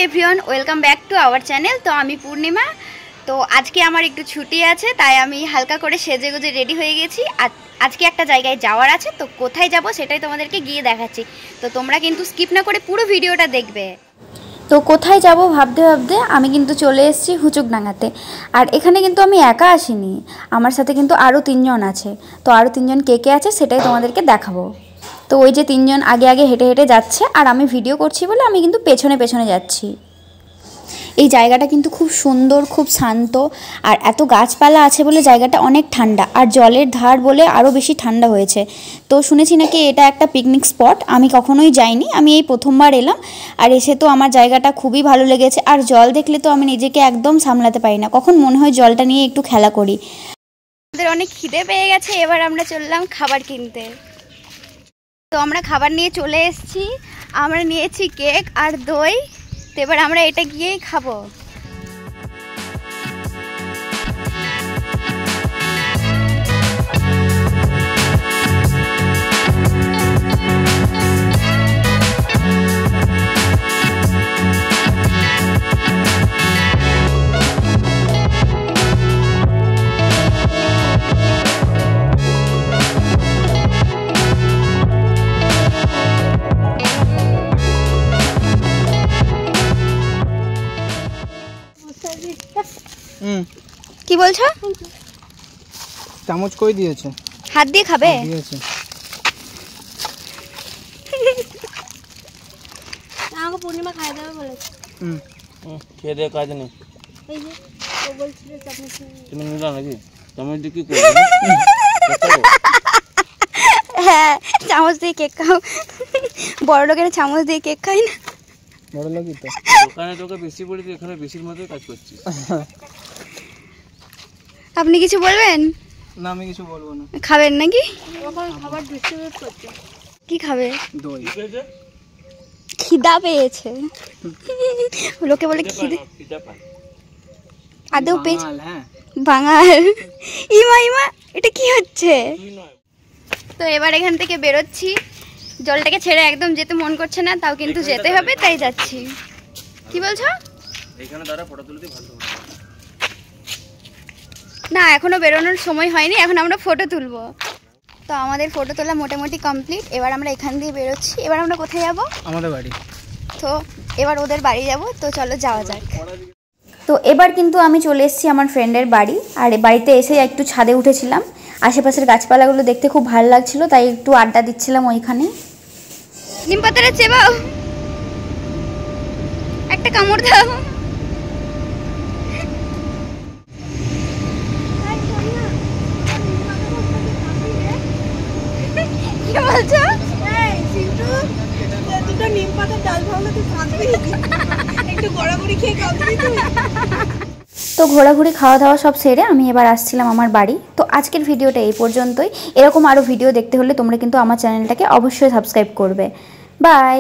Everyone welcome back to our channel. तो आमी पूर्णिमा। तो आज के आमार एकटू छुट्टी आछे ताई आमी हालका करे सेजे गुजे रेडी हये गेছি। आज के একটা জায়গায় যাওয়ার আছে, তো কোথায় যাব সেটাই তোমাদেরকে গিয়ে দেখাচ্ছি। তো তোমরা কিন্তু স্কিপ না করে পুরো ভিডিওটা দেখবে। তো কোথায় যাব ভাবতে ভাবতে আমি কিন্তু চলে এসেছি হুচুকডাঙ্গাতে। আর এখানে কিন্তু আমি একা আসিনি, আমার সাথে কিন্তু আরও তিনজন আছে। তো আরও তিনজন কে কে আছে সেটাই তোমাদেরকে দেখাবো। তো ওই যে তিনজন আগে আগে হেঁটে হেঁটে যাচ্ছে আর আমি ভিডিও করছি বলে আমি কিন্তু পেছনে পেছনে যাচ্ছি। এই জায়গাটা কিন্তু খুব সুন্দর, খুব শান্ত, আর এত গাছপালা আছে বলে জায়গাটা অনেক ঠান্ডা, আর জলের ধার বলে আরও বেশি ঠান্ডা হয়েছে। তো শুনেছি নাকি এটা একটা পিকনিক স্পট, আমি কখনোই যাইনি, আমি এই প্রথমবার এলাম। আর এসে তো আমার জায়গাটা খুবই ভালো লেগেছে। আর জল দেখলে তো আমি নিজেকে একদম সামলাতে পারি না, কখন মনে হয় জলটা নিয়ে একটু খেলা করি। আমাদের অনেক খিদে পেয়ে গেছে, এবার আমরা চললাম খাবার কিনতে। তো আমরা খাবার নিয়ে চলে এসেছি, আমরা নিয়েছি কেক আর দই। তো এবার আমরা এটা গিয়েই খাবো। কি বলছো? চামচ কই দিয়েছে? হাত দিয়ে খাবে? দিয়েছে। আমাকে পূর্ণিমা খাই দেবে বলেছে। খেয়ে দিয়ে কাজ নেই। এই যে ও বলছিল চামচ তুমি নিলা নাকি? চামচ দিয়ে কি করবে? হ্যাঁ, চামচ দিয়ে কেক খাও। বড় লোকেরা চামচ দিয়ে কেক খায় না। বড় লোকই তো। দোকানে তোকে বেশি বলি, তুই এখানে বেশির মতোই কাজ করছিস। আপনি কিছু বলবেন? না, আমি কিছু বলবো না। খাবেন নাকি? ওখানে খাবার ডিস্ট্রিবিউট করছে। কি খাবে? দই। খিদা পেয়েছে। লোকে বলে খিদে আদৌ পেয়েছে। হ্যাঁ, বাঙাল। ইমা ইমা, এটা কি হচ্ছে? তো এবার এখান থেকে বেরোচ্ছি। জলটাকে ছেড়ে একদম যেতে মন করছে না, তাও কিন্তু যেতে হবে, তাই যাচ্ছি। কি বলছো? এখানে দাঁড়া, ফটো তুলতে ভালো হবে না, এখনো বেরোনোর সময় হয়নি, এখন আমরা ফটো তুলবো। তো আমাদের ফটো তোলা মোটামুটি কমপ্লিট। এবার আমরা এখান দিয়ে বেরোচ্ছি। এবার আমরা কোথায় যাব? আমাদের বাড়ি। তো এবার ওদের বাড়ি যাব। তো চলো যাওয়া যাক। তো এবার কিন্তু আমি চলে এসেছি আমার ফ্রেন্ডের বাড়ি। আর বাড়িতে এসে একটু ছাদে উঠেছিলাম, আশেপাশের গাছপালাগুলো দেখতে খুব ভালো লাগছিল, তাই একটু আড্ডা দিচ্ছিলাম ওইখানে। নিম পাতাটা চেবাও, একটা কামড় দাও। কি বলছো? দুটো নিম পাতার ডাল ভাঙলে তুই কাঁদবি, একটু গড়াগড়ি খেয়ে কাঁদবি তুই। তো ঘোরাঘুরি খাওয়া দাওয়া সব সেরে আমি এবার আসছিলাম আমার বাড়ি। তো আজকের ভিডিওটা এই পর্যন্তই। এরকম আরও ভিডিও দেখতে হলে তোমরা কিন্তু আমার চ্যানেলটাকে অবশ্যই সাবস্ক্রাইব করবে। বাই।